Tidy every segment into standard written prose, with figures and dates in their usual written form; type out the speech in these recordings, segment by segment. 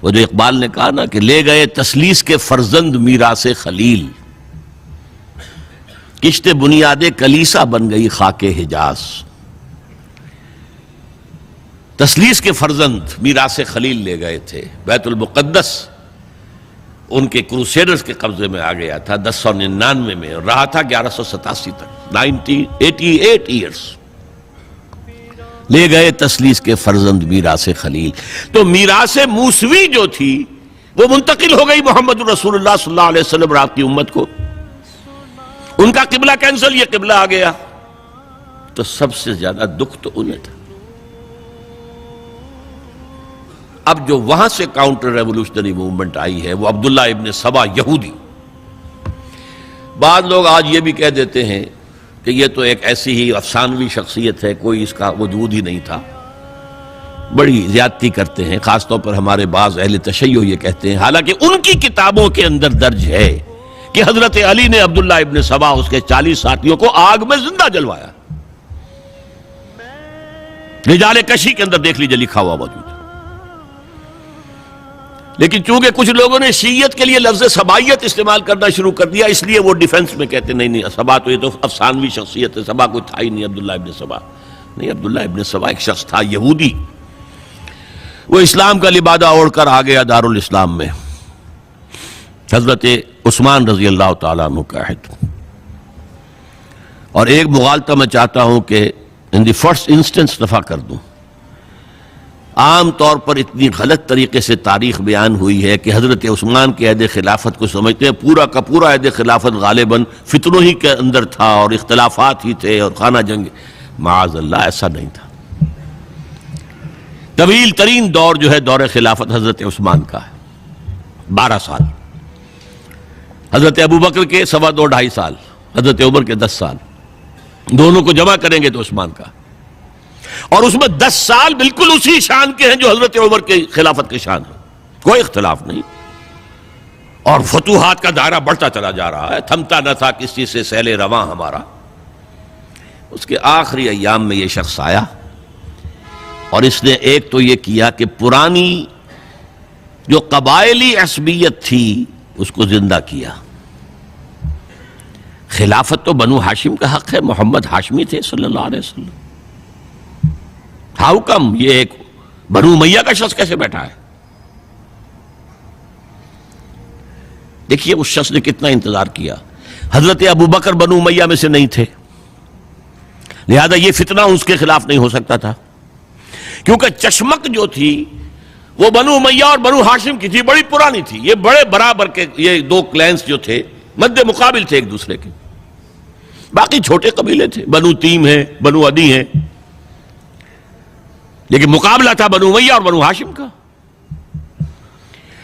وہ جو اقبال نے کہا نا کہ لے گئے تسلیس کے فرزند میراث خلیل، کشت بنیاد کلیسا بن گئی خاک حجاز۔ تسلیس کے فرزند میراث خلیل لے گئے تھے، بیت المقدس ان کے کروسیڈرز کے قبضے میں آ گیا تھا 1099 میں، اور رہا تھا 1187 تک، 88 ایئرز۔ لے گئے تسلیس کے فرزند میراث خلیل، تو میراث موسوی جو تھی وہ منتقل ہو گئی محمد رسول اللہ صلی اللہ علیہ وسلم اور آپ کی امت کو۔ ان کا قبلہ کینسل، یہ قبلہ آ گیا، تو سب سے زیادہ دکھ تو انہیں تھا۔ اب جو وہاں سے کاؤنٹر ریولوشنری موومنٹ آئی ہے وہ عبداللہ ابن سبا یہودی۔ بعض لوگ آج یہ بھی کہہ دیتے ہیں کہ یہ تو ایک ایسی ہی افسانوی شخصیت ہے، کوئی اس کا وجود ہی نہیں تھا، بڑی زیادتی کرتے ہیں، خاص طور پر ہمارے بعض اہل تشیع یہ کہتے ہیں، حالانکہ ان کی کتابوں کے اندر درج ہے کہ حضرت علی نے عبداللہ ابن سبا اس کے 40 ساتھیوں کو آگ میں زندہ جلوایا۔ رجال کشی کے اندر دیکھ لیجئے لکھا ہوا موجود ہے۔ لیکن چونکہ کچھ لوگوں نے شیعت کے لیے لفظ سبائیت استعمال کرنا شروع کر دیا، اس لیے وہ ڈیفنس میں کہتے نہیں سبا تو یہ تو افسانوی شخصیت ہے، سبا کوئی تھا ہی نہیں عبداللہ ابن سبا۔ نہیں، عبداللہ ابن سبا ایک شخص تھا یہودی، وہ اسلام کا لبادہ اوڑھ کر آ گیا دارالاسلام میں، حضرت عثمان رضی اللہ تعالیٰ عنہ کا عہد۔ اور ایک مغالطہ میں چاہتا ہوں کہ ان دی فرسٹ انسٹنس دفع کر دوں، عام طور پر اتنی غلط طریقے سے تاریخ بیان ہوئی ہے کہ حضرت عثمان کے عہد خلافت کو سمجھتے ہیں پورا کا پورا عہد خلافت غالباً فتنوں ہی کے اندر تھا اور اختلافات ہی تھے اور خانہ جنگ۔ معاذ اللہ، ایسا نہیں تھا۔ طویل ترین دور جو ہے دور خلافت حضرت عثمان کا ہے، 12 سال، حضرت ابوبکر کے 2.5 سال، حضرت عمر کے 10 سال، دونوں کو جمع کریں گے تو عثمان کا، اور اس میں 10 سال بالکل اسی شان کے ہیں جو حضرت عمر کے خلافت کے شان ہے، کوئی اختلاف نہیں، اور فتوحات کا دائرہ بڑھتا چلا جا رہا ہے، تھمتا نہ تھا کسی سے سیل رواں ہمارا۔ اس کے آخری ایام میں یہ شخص آیا اور اس نے ایک تو یہ کیا کہ پرانی جو قبائلی عصبیت تھی اس کو زندہ کیا۔ خلافت تو بنو ہاشم کا حق ہے، محمد ہاشمی تھے صلی اللہ علیہ وسلم، ہاؤ کم یہ ایک بنو امیہ کا شخص کیسے بیٹھا ہے؟ دیکھیے اس شخص نے کتنا انتظار کیا۔ حضرت ابوبکر بنو امیہ میں سے نہیں تھے، لہذا یہ فتنہ اس کے خلاف نہیں ہو سکتا تھا، کیونکہ چشمک جو تھی وہ بنو امیہ اور بنو ہاشم کی تھی، بڑی پرانی تھی، یہ بڑے برابر کے یہ دو کلینز جو تھے مد مقابل تھے ایک دوسرے کے، باقی چھوٹے قبیلے تھے، بنو تیم ہیں، بنو عدی ہیں، لیکن مقابلہ تھا بنو امیہ اور بنو ہاشم کا۔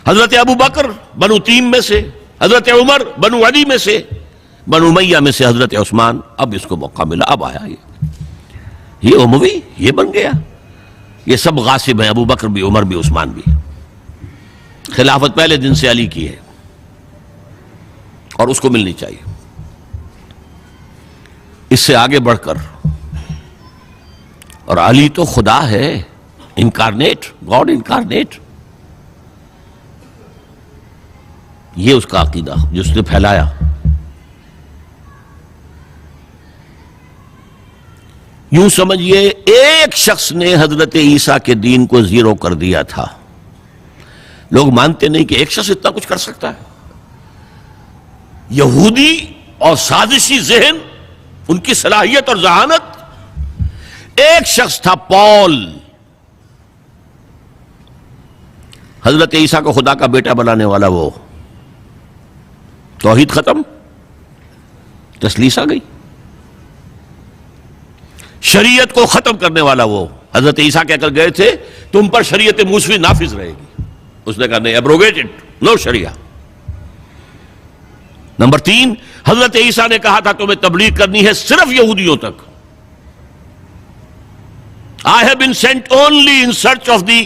حضرت ابوبکر بنو تیم میں سے، حضرت عمر بنو عدی میں سے، بنو امیہ میں سے حضرت عثمان۔ اب اس کو موقع ملا، اب آیا یہ اموی، یہ بن گیا، یہ سب غاصب ہیں، ابوبکر بھی، عمر بھی، عثمان بھی۔ خلافت پہلے دن سے علی کی ہے اور اس کو ملنی چاہیے۔ اس سے آگے بڑھ کر، اور علی تو خدا ہے، انکارنیٹ، گاڈ انکارنیٹ، یہ اس کا عقیدہ جس نے پھیلایا۔ یوں سمجھئے ایک شخص نے حضرت عیسیٰ کے دین کو زیرو کر دیا تھا۔ لوگ مانتے نہیں کہ ایک شخص اتنا کچھ کر سکتا ہے۔ یہودی اور سازشی ذہن، ان کی صلاحیت اور ذہانت۔ ایک شخص تھا پال، حضرت عیسیٰ کو خدا کا بیٹا بنانے والا، وہ توحید ختم، تسلیس آ گئی۔ شریعت کو ختم کرنے والا وہ حضرت عیسیٰ کہہ کر گئے تھے تم پر شریعت موسوی نافذ رہے گی، اس نے کہا نہیں، ایبروگیٹڈ، نو شریعہ۔ نمبر 3، حضرت عیسیٰ نے کہا تھا تمہیں تبلیغ کرنی ہے صرف یہودیوں تک۔ I have been sent only in search of the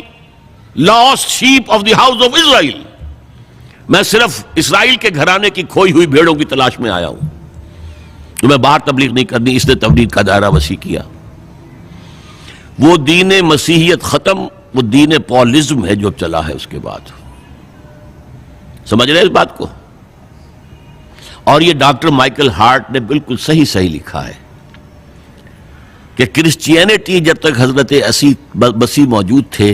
lost sheep of the house of Israel۔ میں صرف اسرائیل کے گھرانے کی کھوئی ہوئی بھیڑوں کی تلاش میں آیا ہوں، تمہیں باہر تبلیغ نہیں کرنی۔ اس نے تبلیغ کا دائرہ وسیع کیا۔ وہ دین مسیحیت ختم، وہ دین پالزم ہے جو چلا ہے اس کے بعد. سمجھ رہے ہیں اس بات کو؟ اور یہ ڈاکٹر مائیکل ہارٹ نے بالکل صحیح لکھا ہے کہ کرسچینٹی جب تک حضرت مسیح موجود تھے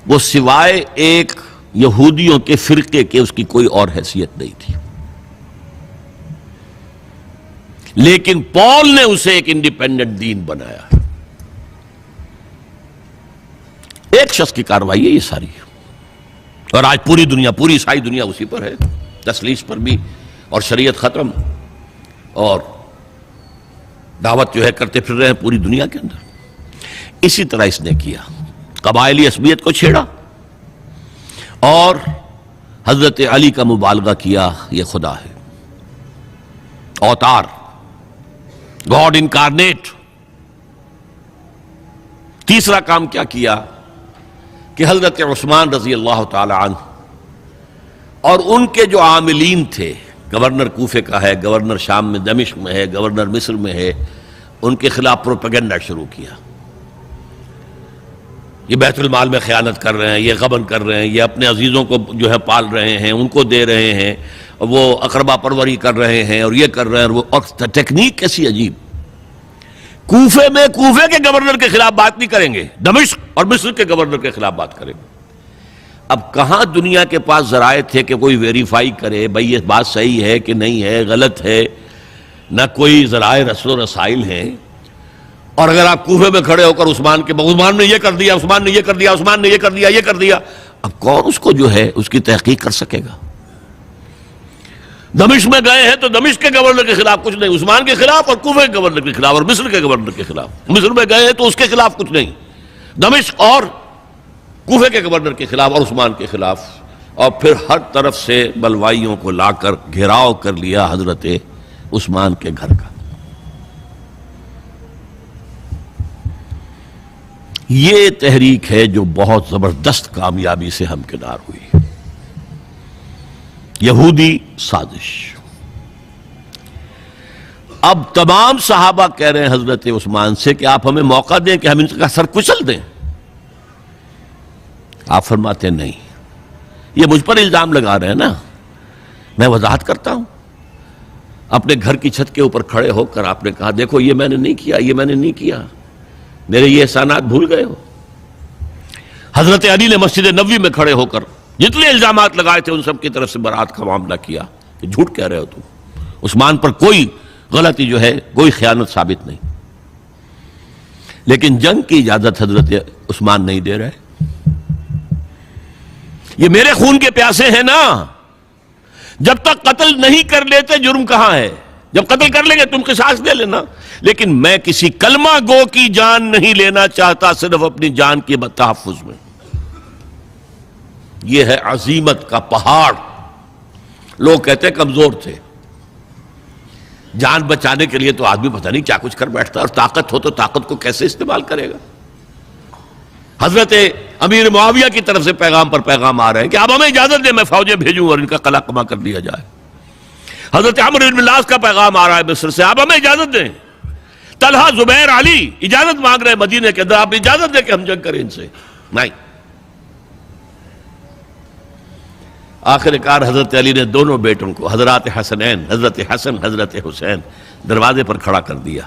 وہ سوائے ایک یہودیوں کے فرقے کے اس کی کوئی اور حیثیت نہیں تھی. لیکن پال نے اسے ایک انڈیپینڈنٹ دین بنایا. ایک شخص کی کارروائی ہے یہ ساری، اور آج پوری دنیا، پوری عیسائی دنیا اسی پر ہے، تسلیس پر بھی، اور شریعت ختم، اور دعوت جو ہے کرتے پھر رہے ہیں پوری دنیا کے اندر. اسی طرح اس نے کیا، قبائلی عصبیت کو چھیڑا اور حضرت علی کا مبالغہ کیا یہ خدا ہے، اوتار، گاڈ انکارنیٹ. تیسرا کام کیا کیا کہ حضرت عثمان رضی اللہ تعالی عنہ اور ان کے جو عاملین تھے، گورنر کوفے کا ہے، گورنر شام میں دمشق میں ہے، گورنر مصر میں ہے، ان کے خلاف پروپیگنڈا شروع کیا. یہ بیت المال میں خیانت کر رہے ہیں، یہ غبن کر رہے ہیں، یہ اپنے عزیزوں کو جو ہے پال رہے ہیں، ان کو دے رہے ہیں، وہ اقربا پروری کر رہے ہیں، اور یہ کر رہے ہیں، اور ٹیکنیک کیسی عجیب. کوفے میں کوفے کے گورنر کے خلاف بات نہیں کریں گے، دمشق اور مصر کے گورنر کے خلاف بات کریں گے. اب کہاں دنیا کے پاس ذرائع تھے کہ کوئی ویریفائی کرے بھئی یہ بات صحیح ہے کہ نہیں ہے، غلط ہے؟ نہ کوئی ذرائع رسل و رسائل ہیں. اور اگر آپ کوفے میں کھڑے ہو کر عثمان نے یہ کر دیا، عثمان نے یہ کر دیا، عثمان نے یہ کر دیا، یہ کر دیا، اب کون اس کو جو ہے اس کی تحقیق کر سکے گا؟ دمشق میں گئے ہیں تو دمشق کے گورنر کے خلاف کچھ نہیں، عثمان کے خلاف، اور کوفے کے گورنر کے خلاف، اور مصر کے گورنر کے خلاف. مصر میں گئے ہیں تو اس کے خلاف کچھ نہیں، دمشق اور کوفے کے گورنر کے خلاف اور عثمان کے خلاف. اور پھر ہر طرف سے بلوائیوں کو لا کر گھیراؤ کر لیا حضرت عثمان کے گھر کا. یہ تحریک ہے جو بہت زبردست کامیابی سے ہمکنار ہوئی. یہودی سازش. اب تمام صحابہ کہہ رہے ہیں حضرت عثمان سے کہ آپ ہمیں موقع دیں کہ ہم ان کا سر کچل دیں. آپ فرماتے ہیں نہیں، یہ مجھ پر الزام لگا رہے ہیں نا، میں وضاحت کرتا ہوں. اپنے گھر کی چھت کے اوپر کھڑے ہو کر آپ نے کہا دیکھو یہ میں نے نہیں کیا، یہ میں نے نہیں کیا، میرے یہ احسانات بھول گئے ہو. حضرت علی نے مسجد نبوی میں کھڑے ہو کر جتنے الزامات لگائے تھے ان سب کی طرف سے برات کا معاملہ کیا کہ جھوٹ کہہ رہے ہو تم، عثمان پر کوئی غلطی جو ہے، کوئی خیانت ثابت نہیں. لیکن جنگ کی اجازت حضرت عثمان نہیں دے رہے. یہ میرے خون کے پیاسے ہیں نا، جب تک قتل نہیں کر لیتے جرم کہاں ہے؟ جب قتل کر لیں گے تم قصاص دے لینا. لیکن میں کسی کلمہ گو کی جان نہیں لینا چاہتا، صرف اپنی جان کے تحفظ میں. یہ ہے عزیمت کا پہاڑ. لوگ کہتے ہیں کمزور تھے. جان بچانے کے لیے تو آدمی پتہ نہیں کیا کچھ کر بیٹھتا، اور طاقت ہو تو طاقت کو کیسے استعمال کرے گا. حضرت امیر معاویہ کی طرف سے پیغام پر پیغام آ رہے ہیں کہ آپ ہمیں اجازت دیں میں فوجیں بھیجوں اور ان کا قلع کما کر دیا جائے. حضرت عمرو بن العاص کا پیغام آ رہا ہے مصر سے، آپ ہمیں اجازت دیں. طلحہ، زبیر، علی اجازت مانگ رہے ہیں مدینے کے اندر، آپ اجازت دیں کہ ہم جنگ کریں ان سے. نہیں. آخر کار حضرت علی نے دونوں بیٹوں کو، حضرات حسنین، حضرت حسن، حضرت حسین، دروازے پر کھڑا کر دیا.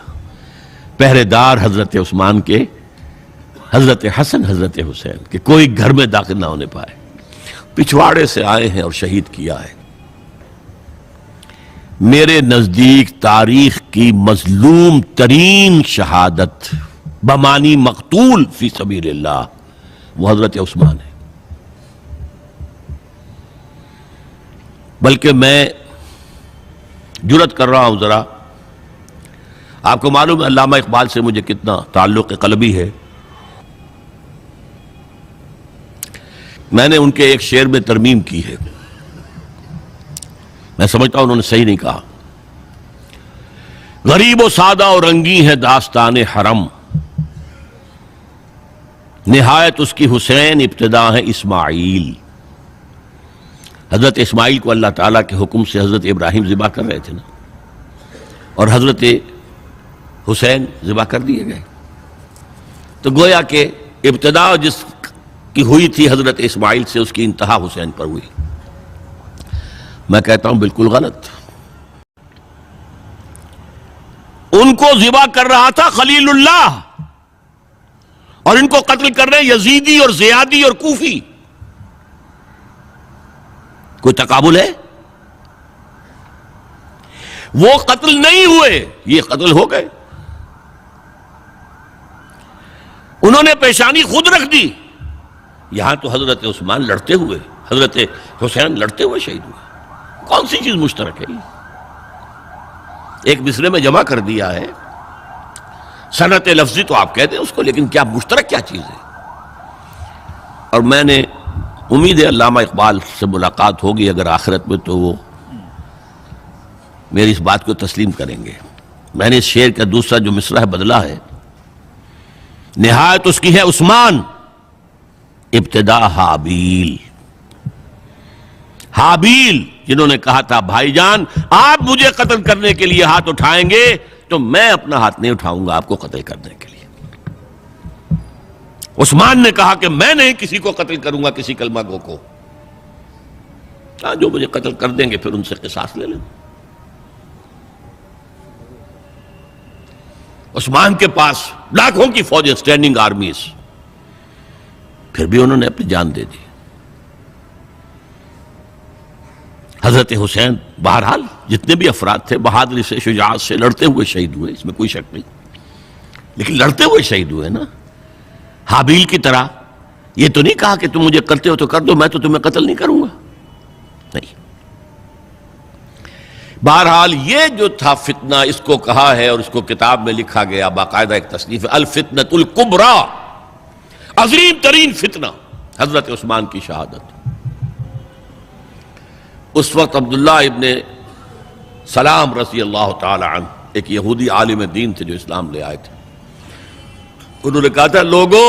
پہرے دار حضرت عثمان کے، حضرت حسن، حضرت حسین، کہ کوئی گھر میں داخل نہ ہونے پائے. پچھواڑے سے آئے ہیں اور شہید کیا ہے. میرے نزدیک تاریخ کی مظلوم ترین شہادت بمانی مقتول فی سبیل اللہ وہ حضرت عثمان ہے. بلکہ میں جرات کر رہا ہوں ذرا، آپ کو معلوم ہے علامہ اقبال سے مجھے کتنا تعلق قلبی ہے. میں نے ان کے ایک شعر میں ترمیم کی ہے، میں سمجھتا ہوں انہوں نے صحیح نہیں کہا. غریب و سادہ اور رنگی ہے داستان حرم، نہایت اس کی حسین ابتدا ہے اسماعیل. حضرت اسماعیل کو اللہ تعالیٰ کے حکم سے حضرت ابراہیم ذبح کر رہے تھے نا، اور حضرت حسین ذبح کر دیے گئے. تو گویا کہ ابتدا جس کی ہوئی تھی حضرت اسماعیل سے، اس کی انتہا حسین پر ہوئی۔ میں کہتا ہوں بالکل غلط۔ ان کو ذبح کر رہا تھا خلیل اللہ، اور ان کو قتل کر رہے یزیدی اور زیادی اور کوفی۔ کوئی تقابل ہے؟ وہ قتل نہیں ہوئے، یہ قتل ہو گئے۔ انہوں نے پیشانی خود رکھ دی۔ یہاں تو حضرت عثمان لڑتے ہوئے، حضرت حسین لڑتے ہوئے شہید ہوئے۔ کون سی چیز مشترک ہے؟ ایک مصرے میں جمع کر دیا ہے، صنعت لفظی تو آپ کہتے ہیں اس کو، لیکن کیا مشترک کیا چیز ہے؟ اور میں نے امید ہے علامہ اقبال سے ملاقات ہوگی اگر آخرت میں، تو وہ میری اس بات کو تسلیم کریں گے۔ میں نے اس شعر کا دوسرا جو مصرع ہے بدلا ہے، نہایت اس کی ہے عثمان، ابتدا حابیل۔ حابیل جنہوں نے کہا تھا بھائی جان آپ مجھے قتل کرنے کے لیے ہاتھ اٹھائیں گے تو میں اپنا ہاتھ نہیں اٹھاؤں گا آپ کو قتل کرنے کے لیے۔ عثمان نے کہا کہ میں نہیں کسی کو قتل کروں گا، کسی کلمہ گو کو، جو مجھے قتل کر دیں گے پھر ان سے قصاص لے لیں۔ عثمان کے پاس لاکھوں کی فوجیں، سٹینڈنگ آرمیز، پھر بھی انہوں نے اپنی جان دے دی۔ حضرت حسین بہرحال جتنے بھی افراد تھے بہادری سے، شجاعت سے لڑتے ہوئے شہید ہوئے، اس میں کوئی شک نہیں، لیکن لڑتے ہوئے شہید ہوئے نا۔ حابیل کی طرح یہ تو نہیں کہا کہ تم مجھے کرتے ہو تو کر دو، میں تو تمہیں قتل نہیں کروں گا، نہیں۔ بہرحال یہ جو تھا فتنہ، اس کو کہا ہے اور اس کو کتاب میں لکھا گیا، باقاعدہ ایک تصنیف ہے، الفتنۃ الکبریٰ، عظیم ترین فتنہ، حضرت عثمان کی شہادت۔ اس وقت عبداللہ ابن سلام رضی اللہ تعالی عنہ، ایک یہودی عالم دین تھے جو اسلام لے آئے تھے، انہوں نے کہا تھا لوگو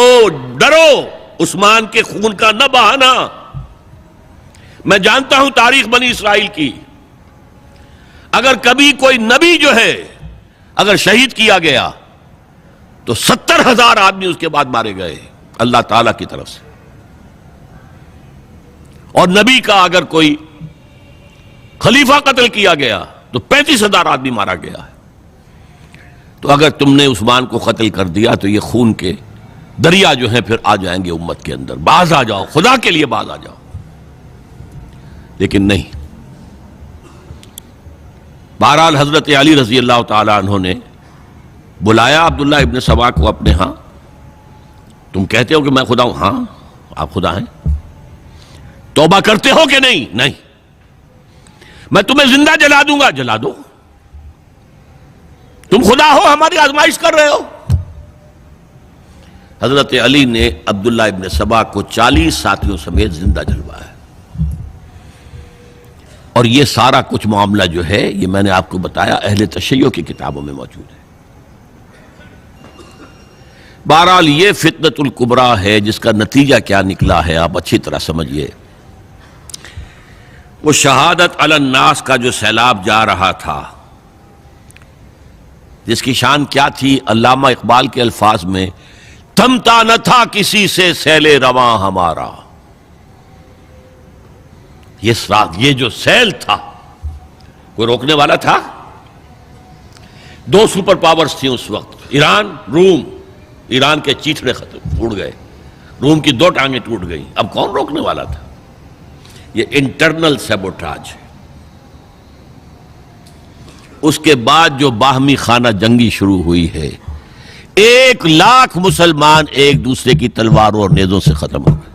ڈرو، عثمان کے خون کا نہ بہانا۔ میں جانتا ہوں تاریخ بنی اسرائیل کی، اگر کبھی کوئی نبی جو ہے اگر شہید کیا گیا تو 70,000 آدمی اس کے بعد مارے گئے اللہ تعالی کی طرف سے، اور نبی کا اگر کوئی خلیفہ قتل کیا گیا تو 35,000 آدمی مارا گیا ہے۔ تو اگر تم نے عثمان کو قتل کر دیا تو یہ خون کے دریا جو ہیں پھر آ جائیں گے امت کے اندر، باز آ جاؤ، خدا کے لیے باز آ جاؤ۔ لیکن نہیں، بہرحال حضرت علی رضی اللہ تعالی عنہ نے بلایا عبداللہ ابن سبا کو اپنے ہاں۔ تم کہتے ہو کہ میں خدا ہوں؟ ہاں آپ خدا ہیں۔ توبہ کرتے ہو کہ نہیں؟ نہیں۔ میں تمہیں زندہ جلا دوں گا، جلا دو، تم خدا ہو، ہماری آزمائش کر رہے ہو۔ حضرت علی نے عبداللہ ابن سبا کو 40 ساتھیوں سمیت زندہ جلوایا، اور یہ سارا کچھ معاملہ جو ہے یہ میں نے آپ کو بتایا اہل تشیع کی کتابوں میں موجود ہے۔ بہرحال یہ فتنۃ الکبریٰ ہے، جس کا نتیجہ کیا نکلا ہے آپ اچھی طرح سمجھیے۔ وہ شہادت علی الناس کا جو سیلاب جا رہا تھا، جس کی شان کیا تھی، علامہ اقبال کے الفاظ میں، تھمتا نہ تھا کسی سے سیل رواں ہمارا۔ یہ جو سیل تھا کوئی روکنے والا تھا؟ 2 سپر پاورز تھیں اس وقت، ایران، روم۔ ایران کے چیتڑے ختم ٹوٹ گئے، روم کی 2 ٹانگیں ٹوٹ گئیں، اب کون روکنے والا تھا؟ یہ انٹرنل سیبوٹاج ہے۔ اس کے بعد جو باہمی خانہ جنگی شروع ہوئی ہے، 1 لاکھ مسلمان ایک دوسرے کی تلواروں اور نیزوں سے ختم ہو گئے۔